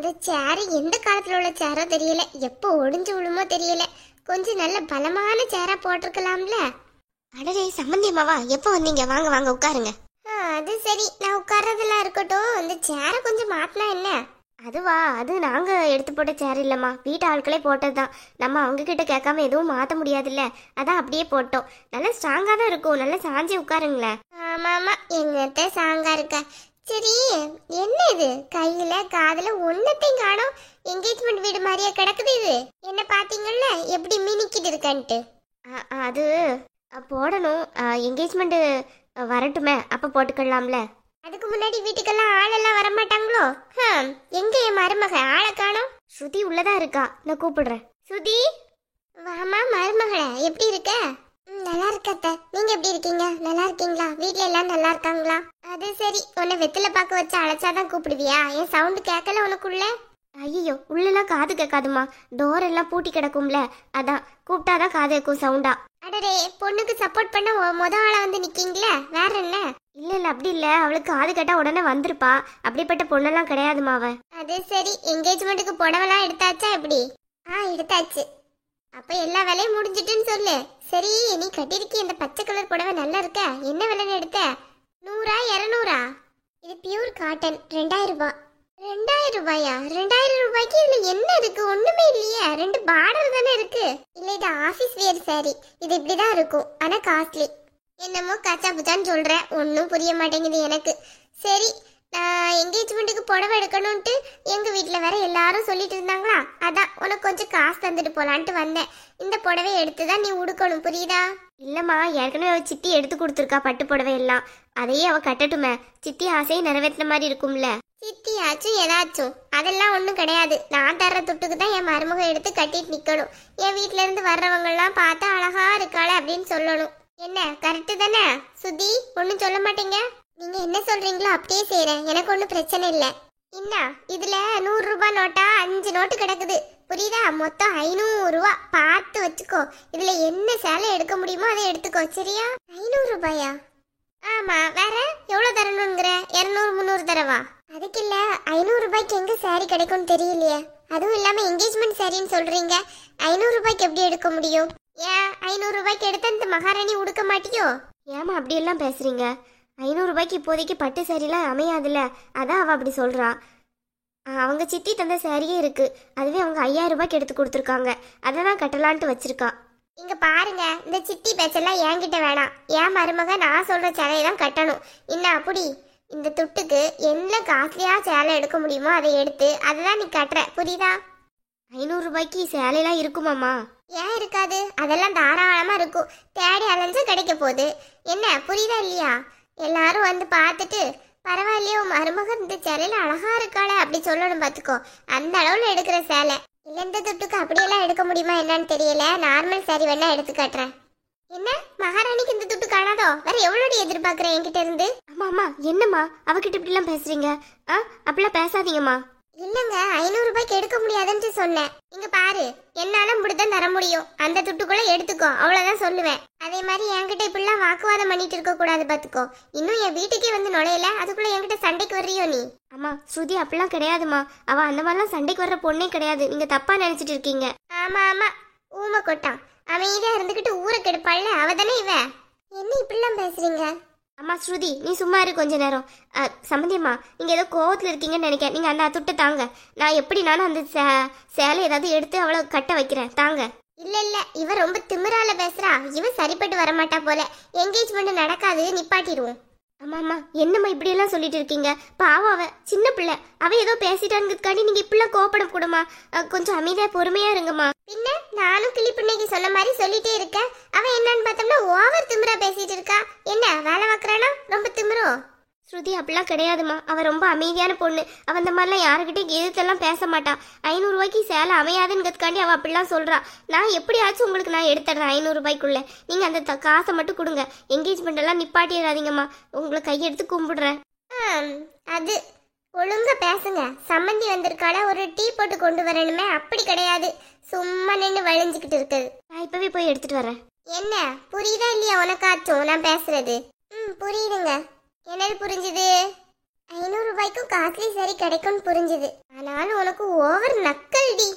அந்த சேரு எந்த காலத்துல உள்ள சேரோ தெரியல, எப்போ ஒடிஞ்சு விழுமோ தெரியல. கொஞ்சம் நல்ல பலமான சேரா போட்டிருக்கலாம்ல. அடடே சம்பந்தியம்மாவா, எப்போ வந்தீங்க? வாங்க வாங்க உட்காருங்க. அது சரி, நான் உட்கார்றதெல்லாம் இருக்கட்டும். இந்த சேரை கொஞ்சம் மாத்தினா என்ன? அதுவா, அது நாங்க எடுத்து போட்ட சேர் இல்லம்மா, வீட்டு ஆட்களே போட்டதுதான். நம்ம அவங்க கிட்ட கேட்காம எதுவும் மாத்த முடியாதுல்ல, அதான் அப்படியே போட்டோம். நல்லா ஸ்ட்ராங்கா தான் இருக்கும், நல்லா சாஞ்சி உட்காருங்களேன். ஆமா ஆமா, என்னத்த சாங்கா இருக்க. சரி, என்ன இது கையில காதுல ஒன்னத்தையும் காணோம்? என்கேஜ்மெண்ட் வீடு மாதிரியா கிடக்குது இது. என்ன பாத்தீங்கல்ல எப்படி மினிக்கிட்டு இருக்கான்ட்டு. அது போடணும். என்கேஜ்மெண்ட் வரட்டுமே, அப்ப போட்டுக்கலாம்ல. அதுக்கு முன்னாடி வீட்டுக்கெல்லாம் ஆளெல்லாம் வரமாட்டாங்களோ? எங்க என் மருமக ஆளை காணோம்? ஸ்ருதி உள்ளதா இருக்கா, நான் கூப்பிடுறேன். ஸ்ருதி, வாமா மருமகளே, எப்படி இருக்க? நல்லா இருக்கத்த. நீங்க எப்படி இருக்கீங்க? நல்லா இருக்கீங்களா? வீட்ல எல்லாம் நல்லா இருக்காங்களா? அது சரி, உன்னை வெத்தில பார்க்க வச்சு அழைச்சாதான் கூப்பிடுவியா? என் சவுண்டு கேட்கல உனக்குள்ள? ஐயோ, உள்ளெல்லாம் காது கேட்காதுமா, டோர் எல்லாம் பூட்டி கிடக்கும்ல, அதான் கூப்பிட்டாதான் காது கேட்கும் சவுண்டா. அடடே, பொண்ணுக்கு சப்போர்ட் பண்ண முத ஆளா வந்து நிக்கீங்களே, வேற என்ன? இல்ல இல்ல, அப்படி இல்ல, அவளுக்கு காது கேட்டா உடனே வந்திருப்பா. அப்படிப்பட்ட பொண்ணெல்லாம் கிடையாதுமா அவ. அது சரி, என்கேஜ்மெண்ட்டுக்கு புடவெல்லாம் எடுத்தாச்சா எப்படி? எடுத்தாச்சு. அப்ப எல்லா வேலையும் முடிஞ்சிட்டுன்னு சொல்லு. சரி, நீ கட்டிருக்கி இந்த பச்சை கலர் புடவை நல்லா இருக்க. என்ன விலைன்னு எடுத்த? 100 200? இது பியூர் காட்டன், 2000 ரூபாய். 2000 ரூபாயா? 2000 ரூபாய்க்கு இதுல என்ன இருக்கு? ஒண்ணுமே இல்லையே, 2 பார்டர் தானே இருக்கு. இல்ல, இது ஆபீஸ் வியர் சாரி, இது இப்படிதான் இருக்கும், ஆனா காஸ்ட்லி. என்னமோ கச்சா புச்சான்னு சொல்ற, ஒன்னும் புரிய மாட்டேங்குது எனக்கு. சரி, நான் என்கேஜ்மெண்ட்டுக்கு புடவை எடுக்கணும்ட்டு எங்க வீட்டுல வேற எல்லாரும் சொல்லிட்டு இருந்தாங்களா, அதான் உனக்கு கொஞ்சம் காசு தந்துட்டு போலான்ட்டு வந்தேன். இந்த புடவை எடுத்துதான் நீ உடுக்கணும், புரியுதா? இல்லம்மா, ஏற்கனவே அவ சித்தி எடுத்து கொடுத்துருக்கா பட்டு புடவை எல்லாம், அதையே அவ கட்டட்டுமே. சித்தி ஆசையை நிறைவேற்றின மாதிரி இருக்கும்ல. சித்தியாச்சும் ஏதாச்சும் அதெல்லாம் ஒண்ணும் கிடையாது. நான் தர்ற துட்டுக்கு தான் என் மருமக எடுத்து கட்டிட்டு நிக்கணும். என் வீட்டுல இருந்து வர்றவங்க எல்லாம் பார்த்தா அழகா இருக்காளே அப்படின்னு சொல்லணும். என்ன, கரெக்டு தானே சுதி? ஒன்னும் சொல்ல மாட்டீங்க? நீங்க என்ன சொல்றீங்களோ அப்படியே செய்யறேன், எனக்கு ஒன்றும் பிரச்சனை இல்லை. என்ன, இதுல 100 ரூபாய் நோட்டா 5 நோட்டு கிடக்குது, புரியுதா? மொத்தம் 500 ரூபா. பார்த்து வச்சுக்கோ. இதுல என்ன சேலை எடுக்க முடியுமோ அதை எடுத்துக்கோ, சரியா? 500 ரூபாயா? ஆமா, வேற எவ்வளவு தரணுங்கிற? 200 300 தரவா? அதுக்கு இல்ல, 500 ரூபாய்க்கு எங்க சாரி கிடைக்கும்னு தெரியலையே. அதுவும் இல்லாம என்கேஜ்மெண்ட் சாரின்னு சொல்றீங்க, 500 ரூபாய்க்கு எப்படி எடுக்க முடியும்? ஏன் 500 ரூபாய்க்கு எடுத்த இந்த மகாராணி உடுக்க மாட்டியோ? ஏமா அப்படி எல்லாம் பேசுறீங்க? 500 ரூபாய்க்கு இப்போதைக்கு பட்டு சாரிலாம் அமையாதுல்ல, அதான் அவ அப்படி சொல்றா. அவங்க சித்தி தந்த சாரியே இருக்கு, அதுவே அவங்க 5000 ரூபாய்க்கு எடுத்து கொடுத்துருக்காங்க, அதை தான் கட்டலான்ட்டு வச்சிருக்கா. இங்க பாருங்க, இந்த சித்தி பேச்செல்லாம் என்கிட்ட வேணாம். என் மருமக நான் சொல்ற சேலையை தான் கட்டணும். என்ன அப்படி? இந்த துட்டுக்கு என்ன காஸ்ட்லியா சேலை எடுக்க முடியுமோ அதை எடுத்து அதுதான் நீ கட்டுற, புரியுதா? 500 ரூபாய்க்கு சேலையெல்லாம் இருக்குமாம்மா? ஏன் இருக்காது? அதெல்லாம் தாராளமா இருக்கும். தேடி அலைஞ்சு கிடைக்க போகுது. என்ன, புரியுதா இல்லையா? எல்லாரும் வந்து பார்த்துட்டு பரவாயில்லையோ மருமக இந்த சேலையில அழகா இருக்காளே அப்படி சொல்லணும், பார்த்துக்கோ. அந்த அளவுல எடுக்கிற சேலை. இல்ல, இந்த துட்டுக்கு அப்படியெல்லாம் எடுக்க முடியுமா என்னன்னு தெரியல. நார்மல் சாரி வேணா எடுத்து காட்டுறேன். என்ன, மகாராணிக்கு இந்த துட்டு காணாதோ? வேற எவ்வளவு எதிர்பார்க்கறேன் என்கிட்ட இருந்து? அம்மா அம்மா, என்னம்மா அவகிட்ட இப்படி எல்லாம் பேசுறீங்க? அப்படிலாம் பேசாதீங்கம்மா. இல்லங்க, 500 ரூபாய்க்கு எடுக்க முடியாதுன்னு சொன்னேன். இங்க பாரு, என்னால முடிதான் தர முடியும். அந்த துட்டுக்குள்ள எடுத்துக்கோ, அவ்வளவுதான் சொல்லுவேன். அதே மாதிரி என்கிட்ட இப்படிலாம் வாக்குவாதம் பண்ணிட்டு இருக்க கூடாது, பாத்துக்கோ. இன்னும் என் வீட்டுக்கே வந்து நுழையல, அதுக்குள்ள என்கிட்ட சண்டைக்கு வர்றியோ நீ? அம்மா, ஸ்ருதி அப்படிலாம் கிடையாதுமா, அவ அந்த மாதிரிலாம் சண்டைக்கு வர்ற பொண்ணே கிடையாது, நீங்க தப்பா நினைச்சிட்டு இருக்கீங்க. ஆமா ஆமா, ஊமை கொட்டான். அமைதியா இருந்துகிட்டு ஊரை கெடுப்பாள்ல, அவதானே இவ. என்ன இப்படிலாம் பேசுறீங்க? அம்மா ஸ்ருதி, நீ சும்மா இரு கொஞ்ச நேரம். சம்பந்தியம்மா, நீங்க ஏதோ கோவத்துல இருக்கீங்கன்னு நினைக்கிறேன். நீங்க அந்த துட்டை தாங்க, நான் எப்படினாலும் அந்த சேலை ஏதாவது எடுத்து அவளை கட்ட வைக்கிறேன், தாங்க. இல்ல இல்ல, இவ ரொம்ப திமிரால பேசுறா. இவ சரிப்பட்டு வரமாட்டா போல. என்கேஜ்மெண்ட் நடக்காது, நிப்பாட்டிடுவோம். அம்மா அம்மா, என்னம்மா இப்படி எல்லாம் சொல்லிட்டு இருக்கீங்க? பாவம், அவ சின்ன பிள்ளை, அவ ஏதோ பேசிட்டாங்கிறதுக்காண்டி நீங்க இப்படிலாம் கோவப்பட கூடமா? கொஞ்சம் அமைதியா பொறுமையா இருங்கம்மா. பின்ன நானும் கிளிப்பின்னைக்கு சொன்ன மாதிரி சொல்லிட்டே இருக்க. அவ என்னன்னு பார்த்தோம்னா ஓவர் திமிரா பேசிட்டு இருக்கா. என்ன வேலை பார்க்கறானா? ரொம்ப திமிரோ? ஸ்ருதி அப்படிலாம் கிடையாதுமா, அவ ரொம்ப அமைதியான பொண்ணு. அவ அந்த மாதிரிலாம் யாருக்கிட்டையும் எதிர்த்தெல்லாம் பேச மாட்டா. 500 ரூபாய்க்கு சேலை அமையாதுங்கிறதுக்காண்டி அவ அப்படிலாம் சொல்றா. நான் எப்படியாச்சும் உங்களுக்கு நான் எடுத்துடுறேன் 500 ரூபாய்க்குள்ள. நீங்க அந்த காசை மட்டும் கொடுங்க. என்கேஜ்மெண்ட் எல்லாம் நிப்பாட்டிடாதீங்கம்மா, உங்களை கையெடுத்து கும்பிடுறேன். அது ஒழுங்கா பேசுங்க. சம்மந்தி வந்திருக்காள, ஒரு டீ போட்டு கொண்டு வரணுமே, அப்படி கிடையாது. சும்மா நின்று வளைஞ்சுக்கிட்டு இருக்குது. நான் இப்பவே போய் எடுத்துட்டு வரேன். என்ன, புரியுதா இல்லையா உனக்காச்சும் நான் பேசுறது? புரியுதுங்க. என்னது புரிஞ்சுது? 500 ரூபாய்க்கு எல்லாருக்கும் காஸ்ட்லி சாரி கிடைக்கும்னு புரிஞ்சுது. ஆனாலும் உனக்கு ஓவர் நக்கல்டி.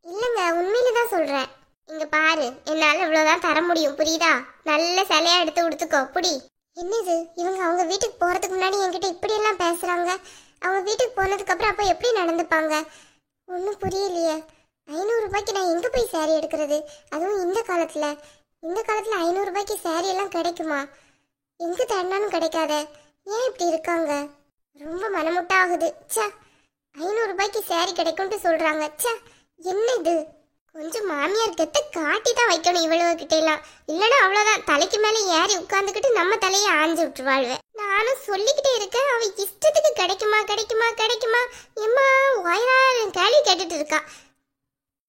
இல்லங்க, உண்மையில தான் சொல்றேன். இங்க பாரு, என்னால இவ்வளவுதான் தர முடியும், புரியுதா? நல்ல சிலையா எடுத்து உடுத்துக்கோ, புடி. என்னது இவங்க அவங்க வீட்டுக்கு போறதுக்கு முன்னாடி என்கிட்ட இப்படி எல்லாம் பேசுறாங்க. அவங்க வீட்டுக்கு போனதுக்கு அப்புறம் அப்ப எப்படி நடந்துப்பாங்க? ஒன்றும் புரியலையே. 500 ரூபாய்க்கு நான் எங்க போய் சாரி எடுக்கிறது? அதுவும் இந்த காலத்துல 500 ரூபாய்க்கு சாரி எல்லாம் கிடைக்குமா? எங்க தேடினாலும் கிடைக்காத. ஏன் இப்படி இருக்காங்க? ரொம்ப மனமுட்டாகுது. ச்சே, 500 ரூபாய்க்கு சாரி கிடைக்கும்னு சொல்றாங்க. ச்சே, என்ன இது? கொஞ்சம் மாமியார் கெத்த காட்டி தான் வைக்கணும் இவ்வளவு கிட்ட எல்லாம். இல்லைன்னா அவ்வளவுதான், தலைக்கு மேல ஏறி உட்கார்ந்துக்கிட்டு நம்ம தலையை ஆஞ்சு விட்டுருவாழ்வே. நானும் சொல்லிக்கிட்டே இருக்கேன், அவ இஷ்டத்துக்கு கிடைக்குமா கிடைக்குமா கிடைக்குமா எம்மா வயிறாயிரம் கேள்வி கேட்டுட்டு இருக்கா.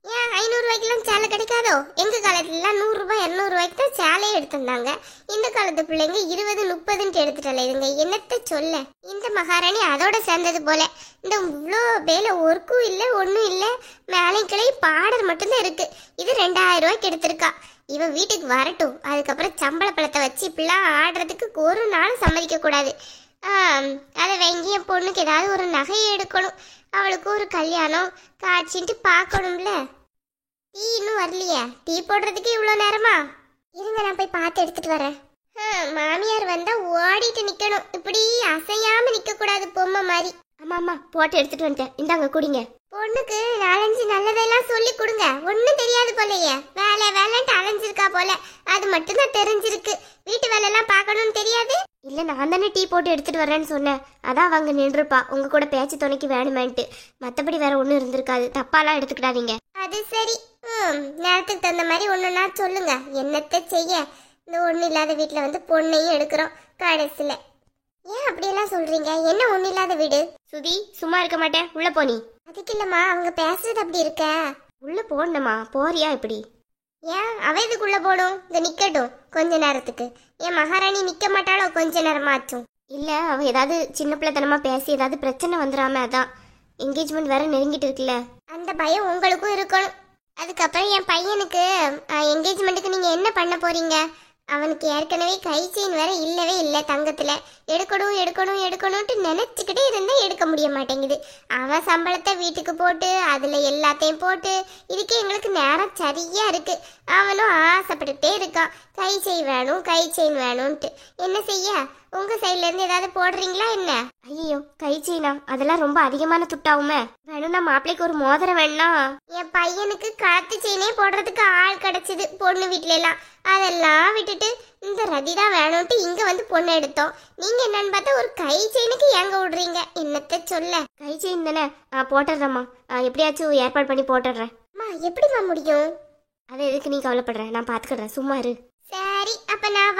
ஏன் 500 ரூபாய்க்கெல்லாம் சேலை கிடைக்காதோ? எங்க காலத்துலலாம் 100 ரூபாய் 200 ரூபாய்க்கு தான் சேலையே எடுத்திருந்தாங்க. இந்த காலத்து பிள்ளைங்க 20 30ன்னு எடுத்துட்டல. இதுங்க என்னத்த சொல்ல? இந்த மகாராணி அதோட சேர்ந்தது போல. இந்த இவ்வளோ வேலை ஒர்க்கும் இல்லை, ஒன்றும் இல்லை. மேலே கிளை பாடர் மட்டும்தான் இருக்கு. இது 2000 ரூபாய்க்கு எடுத்திருக்கா. இவ வீட்டுக்கு வரட்டும், அதுக்கப்புறம் சம்பள பழத்தை வச்சு இப்படிலாம் ஆடுறதுக்கு ஒரு நாள் சம்மதிக்க கூடாது. அதை வாங்கி என் பொண்ணுக்கு ஏதாவது ஒரு நகையை எடுக்கணும். அவளுக்கு ஒரு கல்யாணம் காட்சின்ட்டு பார்க்கணும்ல. டீ இன்னும் வரலையே? டீ போடுறதுக்கு இவ்வளோ நேரமா? இருங்க, நான் போய் பார்த்து எடுத்துட்டு வரேன். மாமியார் வந்தா ஓடிட்டு நிக்கணும், இப்படி அசையாம நிக்க கூடாது பொம்மை மாதிரி. ஆமா ஆமா, போட்டு எடுத்துட்டு வந்துட்டேன், இந்தாங்க குடிங்க. பொண்ணுக்கு 4-5 நல்லதெல்லாம் சொல்லி கொடுங்க. ஒன்னும் தெரியாது போலயே, வேலை வேலைன்ட்டு அலைஞ்சிருக்கா போல. அது மட்டும் தான் தெரிஞ்சிருக்கு. வீட்டு வேலை எல்லாம் பார்க்கணும்னு தெரியாது. இல்ல, நான் தானே டீ போட்டு எடுத்துட்டு வரேன்னு சொன்னேன். அதான் அவங்க நின்றுப்பா உங்க கூட பேச்சு துணைக்கு வேணுமேன்ட்டு. மத்தபடி வேற ஒண்ணும் இருந்திருக்காது. தப்பாலாம் எடுத்துக்கிடாதீங்க. அது சரி. நேரத்துக்கு தகுந்த மாதிரி ஒண்ணுன்னா சொல்லுங்க. என்னத்த செய்ய, இந்த ஒண்ணு இல்லாத வீட்டுல வந்து பொண்ணையும் எடுக்கிறோம் கடைசியில. ஏன் அப்படியெல்லாம் சொல்றீங்க? என்ன ஒண்ணு இல்லாத வீடு? சுதி, சும்மா இருக்க மாட்டேன், உள்ள போனி. அதுக்கு இல்லம்மா, அவங்க பேசுறது அப்படி இருக்க. உள்ள போடணுமா? போறியா இப்படி? ஏன் அவ இதுக்குள்ள போடும்? இங்க நிக்கட்டும் கொஞ்ச நேரத்துக்கு. என் மகாராணி நிக்க மாட்டாளோ கொஞ்ச நேரமாச்சும்? இல்ல, அவ ஏதாவது சின்ன பிள்ளைத்தனமா பேசி ஏதாவது பிரச்சனை வந்துடாம. அதான் என்கேஜ்மெண்ட் வேற நெருங்கிட்டு இருக்குல்ல. அந்த பயம் உங்களுக்கும் இருக்கணும். அதுக்கப்புறம் என் பையனுக்கு என்கேஜ்மெண்ட்டுக்கு நீங்க என்ன பண்ண போறீங்க? அவனுக்கு ஏற்கனவே கை செயின் வேற இல்லவே இல்லை தங்கத்துல. எடுக்கணும் எடுக்கணும் எடுக்கணும்ட்டு நினைச்சுக்கிட்டே இருந்தா எடுக்க முடிய மாட்டேங்குது. அவன் சம்பளத்தை வீட்டுக்கு போட்டு அதுல எல்லாத்தையும் போட்டு இதுக்கே எங்களுக்கு நேரம் சரியா இருக்கு. அவனும் ஆசைப்பட்டுட்டே இருக்கான், கை செயின் வேணும் கை செயின் வேணும்ட்டு. என்ன செய்ய? உங்க சைட்ல இருந்து ஏதாவது போடுறீங்களா என்ன? ஐயோ, கை செயினா? அதெல்லாம் ரொம்ப அதிகமான துட்டாவுமே. வேணும்னா மாப்பிள்ளைக்கு ஒரு மோதிரம் வேணா. என் பையனுக்கு கழுத்து செயினே போடுறதுக்கு ஆள் கிடைச்சது பொண்ணு வீட்டுல எல்லாம். அதெல்லாம் விட்டுட்டு இந்த ரதி தான் வேணும்ட்டு இங்க வந்து பொண்ணு எடுத்தோம். நீங்க என்னன்னு பார்த்தா ஒரு கை செயினுக்கு எங்க விடுறீங்க? என்னத்த சொல்ல? கை செயின் தானே, போட்டுடுறேம்மா. எப்படியாச்சும் ஏற்பாடு பண்ணி போட்டுடுறேன். எப்படிமா முடியும்? அது எதுக்கு நீ கவலைப்படுற? நான் பாத்துக்கிறேன், சும்மா இரு. சரி, அப்ப நான்